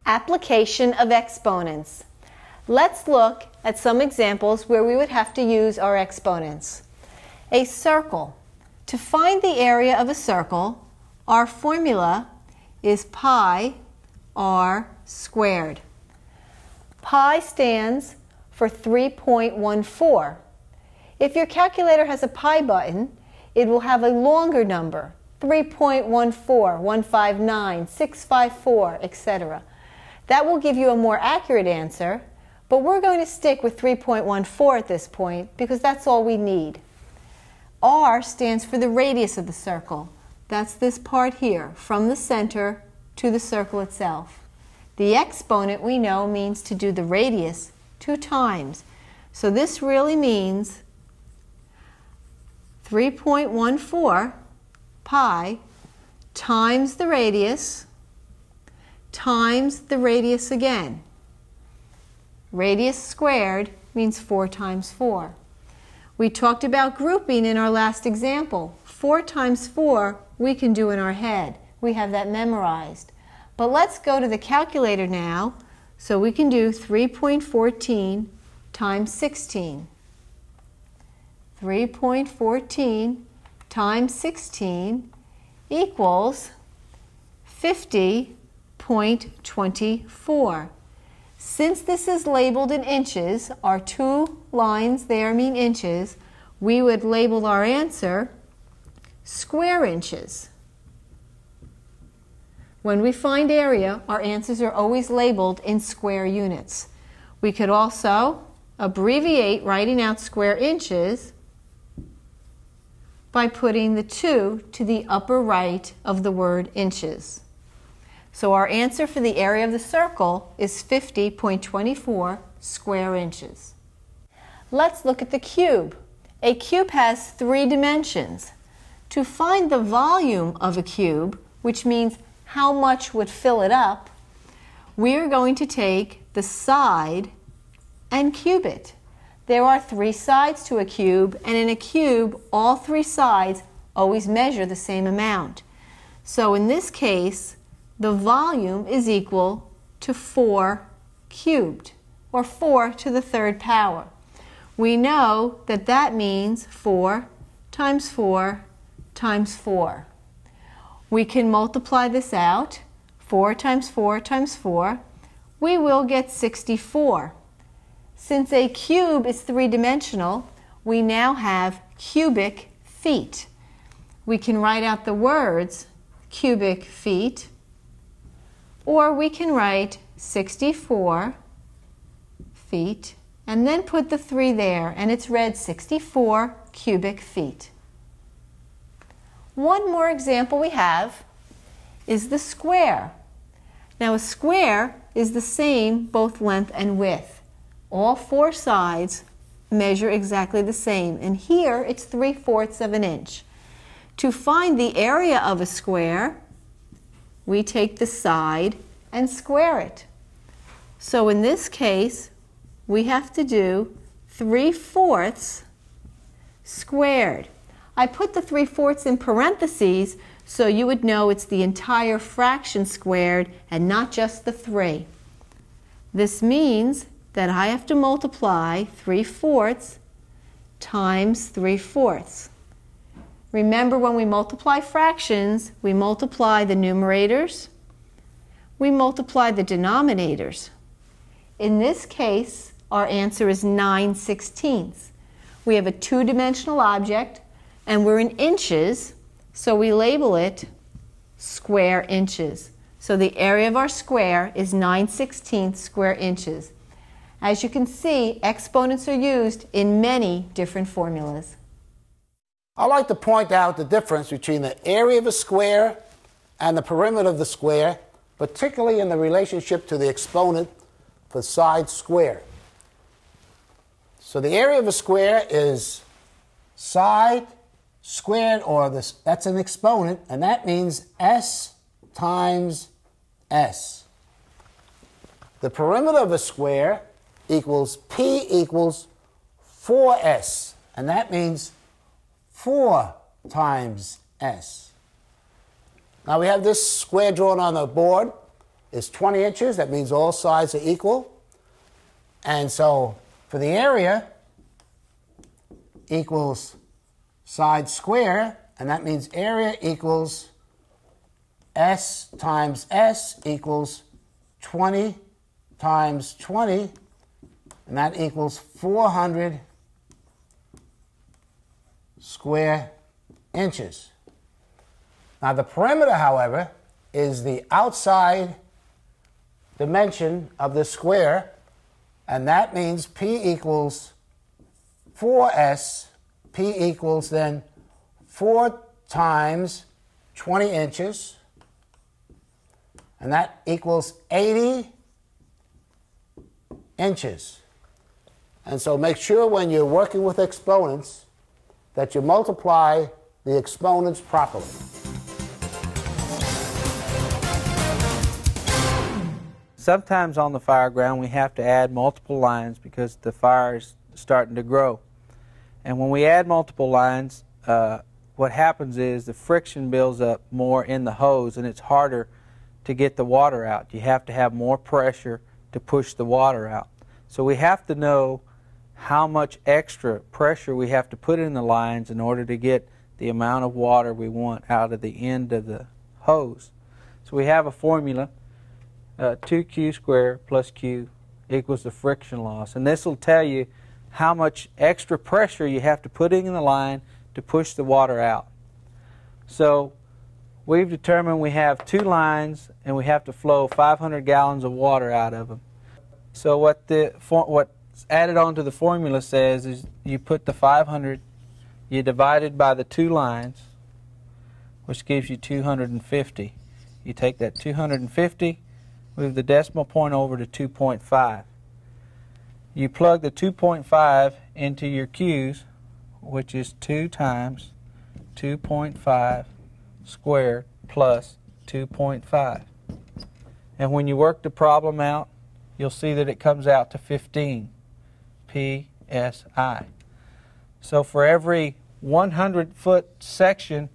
Application of exponents. Let's look at some examples where we would have to use our exponents. A circle. To find the area of a circle, our formula is pi r squared. Pi stands for 3.14. If your calculator has a pi button, it will have a longer number, 3.14, 159, 654, etc. That will give you a more accurate answer, but we're going to stick with 3.14 at this point because that's all we need. R stands for the radius of the circle. That's this part here, from the center to the circle itself. The exponent we know means to do the radius 2 times. So this really means 3.14 pi times the radius again. Radius squared means 4 times 4. We talked about grouping in our last example. 4 times 4 we can do in our head. We have that memorized. But let's go to the calculator now so we can do 3.14 times 16. 3.14 times 16 equals 50.24. Since this is labeled in inches, our 2 lines there mean inches, we would label our answer square inches. When we find area, our answers are always labeled in square units. We could also abbreviate writing out square inches by putting the 2 to the upper right of the word inches. So our answer for the area of the circle is 50.24 square inches. Let's look at the cube. A cube has 3 dimensions. To find the volume of a cube, which means how much would fill it up, we are going to take the side and cube it. There are 3 sides to a cube, and in a cube, all 3 sides always measure the same amount. So in this case, the volume is equal to 4 cubed, or 4 to the 3rd power. We know that that means 4 times 4 times 4. We can multiply this out. 4 times 4 times 4. We will get 64. Since a cube is 3-dimensional, we now have cubic feet. We can write out the words cubic feet, or we can write 64 feet and then put the 3 there, and it's read 64 cubic feet. One more example we have is the square. Now a square is the same both length and width. All 4 sides measure exactly the same, and here it's 3/4 of an inch. To find the area of a square, we take the side and square it. So in this case, we have to do 3/4 squared. I put the 3/4 in parentheses so you would know it's the entire fraction squared and not just the 3. This means that I have to multiply 3/4 times 3/4. Remember, when we multiply fractions, we multiply the numerators, we multiply the denominators. In this case, our answer is 9/16. We have a 2-dimensional object, and we're in inches, so we label it square inches. So the area of our square is 9/16 square inches. As you can see, exponents are used in many different formulas. I'd like to point out the difference between the area of a square and the perimeter of the square, particularly in the relationship to the exponent for side squared. So the area of a square is side squared, or that's an exponent, and that means S times S. The perimeter of a square equals P equals 4S, and that means 4 times S. Now we have this square drawn on the board. is 20 inches. That means all sides are equal. And so for the area equals side square, and that means area equals S times S equals 20 times 20, and that equals 400 square inches. Now the perimeter, however, is the outside dimension of the square, and that means P equals 4S. P equals then 4 times 20 inches, and that equals 80 inches. And so make sure when you're working with exponents that you multiply the exponents properly. Sometimes on the fire ground we have to add multiple lines because the fire is starting to grow. And when we add multiple lines, what happens is the friction builds up more in the hose and it's harder to get the water out. You have to have more pressure to push the water out. So we have to know how much extra pressure we have to put in the lines in order to get the amount of water we want out of the end of the hose. So we have a formula, 2Q squared plus Q equals the friction loss. And this will tell you how much extra pressure you have to put in the line to push the water out. So we've determined we have 2 lines and we have to flow 500 gallons of water out of them. So what's added onto the formula says is you put the 500, you divide it by the 2 lines, which gives you 250. You take that 250, move the decimal point over to 2.5. You plug the 2.5 into your Q's, which is 2 times 2.5 squared plus 2.5. And when you work the problem out, you'll see that it comes out to 15 psi. So for every 100-foot section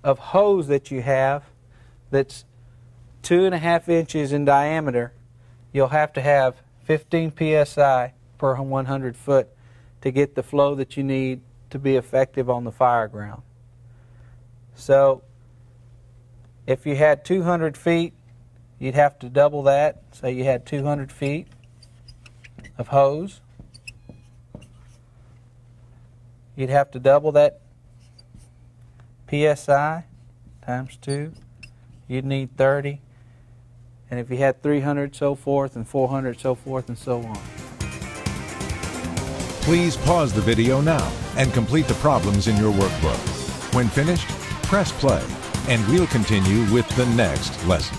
of hose that you have that's 2.5 inches in diameter, you'll have to have 15 psi per 100 foot to get the flow that you need to be effective on the fire ground. So if you had 200 feet, you'd have to double that. Say you had 200 feet of hose. You'd have to double that psi times 2. You'd need 30. And if you had 300, so forth, and 400, so forth, and so on. Please pause the video now and complete the problems in your workbook. When finished, press play, and we'll continue with the next lesson.